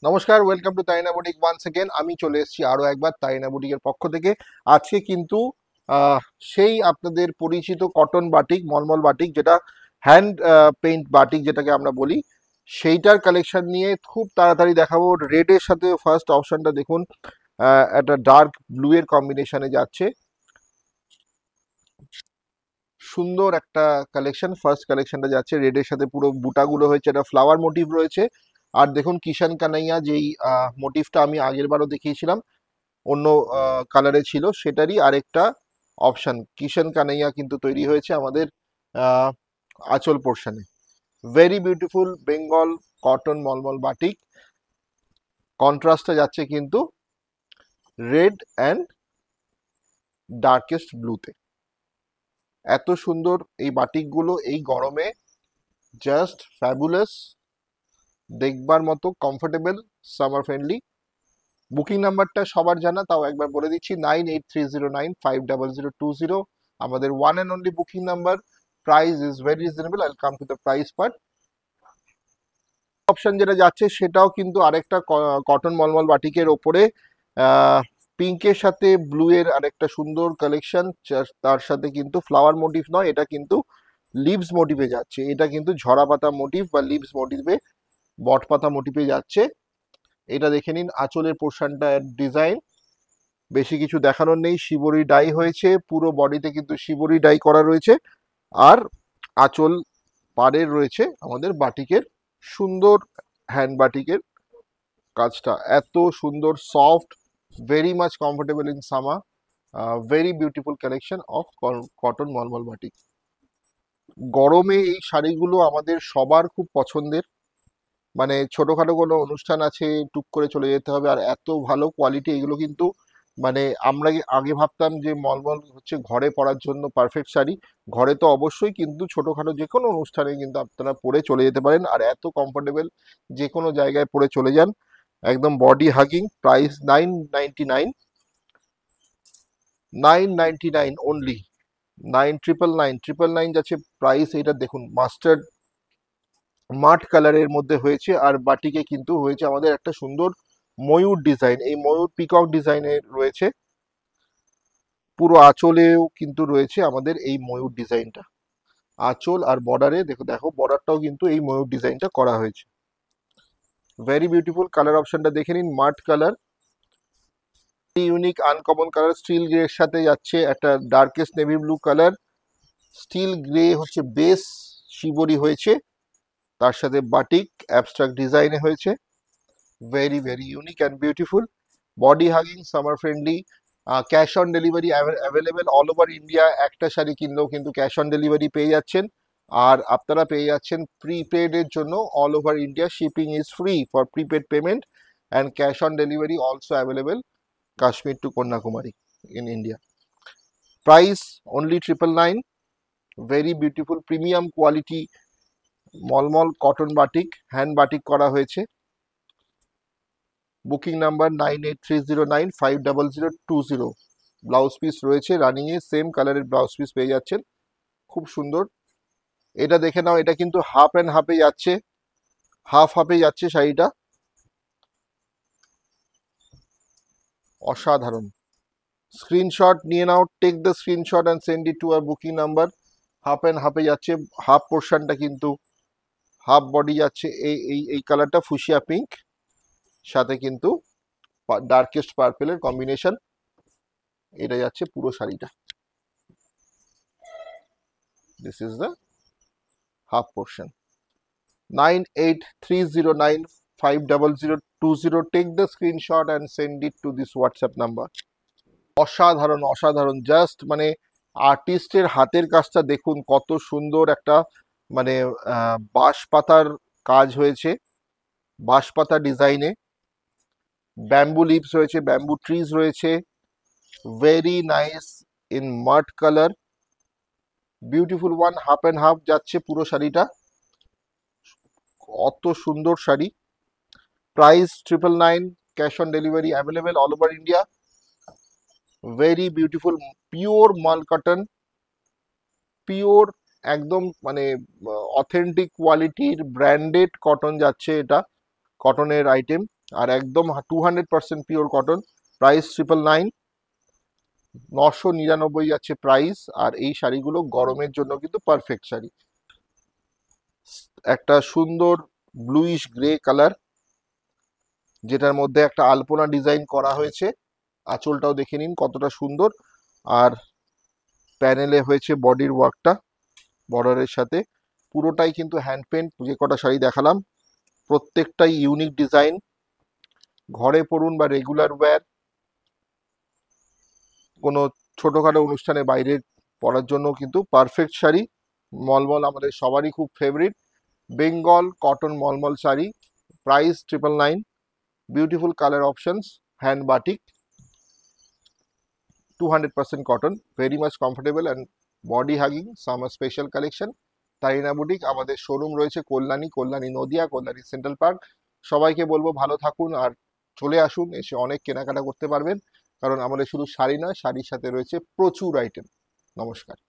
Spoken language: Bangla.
নমস্কার, ওয়েলকাম টু তাইনা বুটিক ওয়ান্স अगेन। আমি চলে এসেছি আরো একবার তাইনা বুটিকের পক্ষ থেকে। আজকে কিন্তু আহ, সেই আপনাদের পরিচিত কটন বাটিক, মলমল বাটিক, যেটা হ্যান্ড পেইন্ট বাটিক যেটাকে আমরা বলি, সেইটার কালেকশন নিয়ে খুব তাড়াতাড়ি দেখাবো। রেডের সাথে ফার্স্ট অপশনটা দেখুন, একটা ডার্ক ব্লু এর কম্বিনেশনে যাচ্ছে। সুন্দর একটা কালেকশন, ফার্স্ট কালেকশনটা যাচ্ছে রেডের সাথে, পুরো বুটাগুলো হয়েছে, একটা ফ্লাওয়ার মোটিভ রয়েছে। আর দেখুন কিষান কানাইয়া, যেই মোটিভটা আমি আগের বারও দেখিয়েছিলাম, অন্য কালারে ছিল, সেটারই আরেকটা অপশন কিষান কানাইয়া কিন্তু তৈরি হয়েছে আমাদের আহ, আঁচল পোর্শনে। ভেরি বিউটিফুল বেঙ্গল কটন মলমল বাটিক। কন্ট্রাস্টটা যাচ্ছে কিন্তু রেড অ্যান্ড ডার্কেস্ট ব্লুতে। এত সুন্দর এই বাটিকগুলো এই গরমে, জাস্ট ফ্যাবুলাস, দেখবার মতো, কমফোর্টেবল, সামার ফ্রেন্ডলি। বুকিং নাম্বারটা সবার জানা, তাও একবার বলে দিচ্ছি, 9830950020। আমাদের one and only booking number. Price is very reasonable. I come to the price part. Option যেটা যাচ্ছে সেটাও কিন্তু আরেকটা কটন মলমল বাটিকের ওপরে পিঙ্কের সাথে ব্লু এর আরেকটা সুন্দর কালেকশন। তার সাথে কিন্তু ফ্লাওয়ার মোটিভ নয়, এটা কিন্তু লিভস মোটিভে যাচ্ছে। এটা কিন্তু ঝরা পাতা মোটিভ বা লিভস মোটিভে, বট পাতা মোটিভে যাচ্ছে। এটা দেখে নিন আঁচলের পোর্শনটা, ডিজাইন বেশি কিছু দেখানোর নেই। শিবরি ডাই হয়েছে, পুরো বডিতে কিন্তু শিবরি ডাই করা রয়েছে। আর আঁচল পাড়ের রয়েছে আমাদের বাটিকের সুন্দর হ্যান্ড বাটিকের কাজটা। এত সুন্দর, soft, very much comfortable in summer. Very beautiful collection of cotton মলমল বাটিক। গরমে এই শাড়িগুলো আমাদের সবার খুব পছন্দের। মানে ছোটখাটো কোনো অনুষ্ঠান আছে, টুক করে চলে যেতে হবে, আর এত ভালো কোয়ালিটি এগুলো কিন্তু। মানে আমরা আগে ভাবতাম যে মলমল হচ্ছে ঘরে পরার জন্য পারফেক্ট শাড়ি। ঘরে তো অবশ্যই, কিন্তু ছোটখাটো যে কোনো অনুষ্ঠানে কিন্তু আপনারা পরে চলে যেতে পারেন, আর এত কমফোর্টেবল, যে কোনো জায়গায় পরে চলে যান। একদম বডি হাগিং। Price 999, 999 only. 999 যাচ্ছে প্রাইস। এটা দেখুন মাস্টার্ড মাঠ কালারের মধ্যে হয়েছে, আর বাটিকে কিন্তু হয়েছে আমাদের একটা সুন্দর ময়ূর ডিজাইন। এই ময়ূর পিকক ডিজাইনের রয়েছে, পুরো আঁচলেও কিন্তু রয়েছে আমাদের এই ময়ূর ডিজাইনটা। আঁচল আর বর্ডারে দেখো, দেখো বর্ডারটাও কিন্তু এই ময়ূর ডিজাইনটা করা হয়েছে। Very beautiful. কালার অপশনটা দেখে নিন, মাঠ colour, unique uncommon colour. Still grey এর সাথে যাচ্ছে একটা darkest navy blue colour. Still grey হচ্ছে বেস, শিবরি হয়েছে, তার সাথে বাটিক অ্যাবস্ট্রাক্ট ডিজাইনে হয়েছে। Very very unique and beautiful. Body hugging, summer friendly. Cash on delivery available all over India. একটা শাড়ি কিনলেও কিন্তু ক্যাশ অন ডেলিভারি পেয়ে যাচ্ছেন। আর আপনারা পেয়ে যাচ্ছেন প্রিপেডের জন্য all over India shipping is free for prepaid payment, and cash on delivery also available Kashmir to Kanyakumari in India. Price only 999। Very beautiful premium quality মলমল কটন বাটিক, হ্যান্ড বাটিক করা হয়েছে। Booking number 9830950020। ব্লাউজ পিস রয়েছে রানিং এ, সেম কালারের ব্লাউজ পিস পেয়ে যাচ্ছেন, খুব সুন্দর। এটা দেখে নাও, এটা কিন্তু হাফ অ্যান্ড হাফে যাচ্ছে, হাফ হাফে যাচ্ছে শাড়িটা। অসাধারণ। স্ক্রিনশট নিয়ে নাও, take the screenshot and send it to our booking number. Half and হাফে যাচ্ছে, হাফ পোর্শনটা কিন্তু, হাফ বডি যাচ্ছে এই এই এই কালারটা ফুশিয়া পিঙ্ক, সাথে কিন্তু ডার্কেস্ট পার্পেলের কম্বিনেশন। এটা যাচ্ছে পুরো শাড়িটা। This is the half portion. 9830950020। Take the screenshot and send it to this WhatsApp number. অসাধারণ অসাধারণ, জাস্ট মানে আর্টিস্টের হাতের কাজটা দেখুন, কত সুন্দর একটা, মানে বাঁশ পাতার কাজ হয়েছে, বাঁশ পাতা ডিজাইনে। ব্যাম্বু লিভস রয়েছে, ব্যাম্বু ট্রিজ রয়েছে। Very nice in মাড colour, beautiful one. Half and half যাচ্ছে পুরো শাড়িটা। অত সুন্দর sari. Price 999, cash on delivery available all over India. Very beautiful pure মাল কটন, পিওর একদম, মানে অথেন্টিক কোয়ালিটির ব্র্যান্ডেড কটন যাচ্ছে। এটা কটনের আইটেম, আর একদম 200% পিওর কটন। প্রাইস 999, 999 যাচ্ছে প্রাইস। আর এই শাড়িগুলো গরমের জন্য কিন্তু পারফেক্ট শাড়ি। একটা সুন্দর ব্লুইশ গ্রে কালার, যেটার মধ্যে একটা আলপনা ডিজাইন করা হয়েছে। আঁচলটাও দেখে নিন কতটা সুন্দর। আর প্যানেলে হয়েছে বডির ওয়ার্কটা বর্ডারের সাথে। পুরোটাই কিন্তু হ্যান্ড পেন্ট। যে কটা শাড়ি দেখালাম প্রত্যেকটাই ইউনিক ডিজাইন। ঘরে পরুন বা রেগুলার ওয়্যার, কোনো ছোটোখাটো অনুষ্ঠানে বাইরে পরার জন্য কিন্তু পারফেক্ট শাড়ি। মলমল আমাদের সবারই খুব ফেভারিট। বেঙ্গল কটন মলমল sari, price 999, beautiful colour options, hand batik, 200% cotton, very much comfortable and body hugging summer special collection. Tarina boutique. আমাদের শোরুম রয়েছে কল্যাণী নদিয়া, কল্যাণী সেন্ট্রাল পার্ক। সবাইকে বলবো ভালো থাকুন আর চলে আসুন, এসে অনেক কেনাকাটা করতে পারবেন, কারণ আমাদের শুধু শাড়ি নয়, শাড়ির সাথে রয়েছে প্রচুর আইটেম। নমস্কার।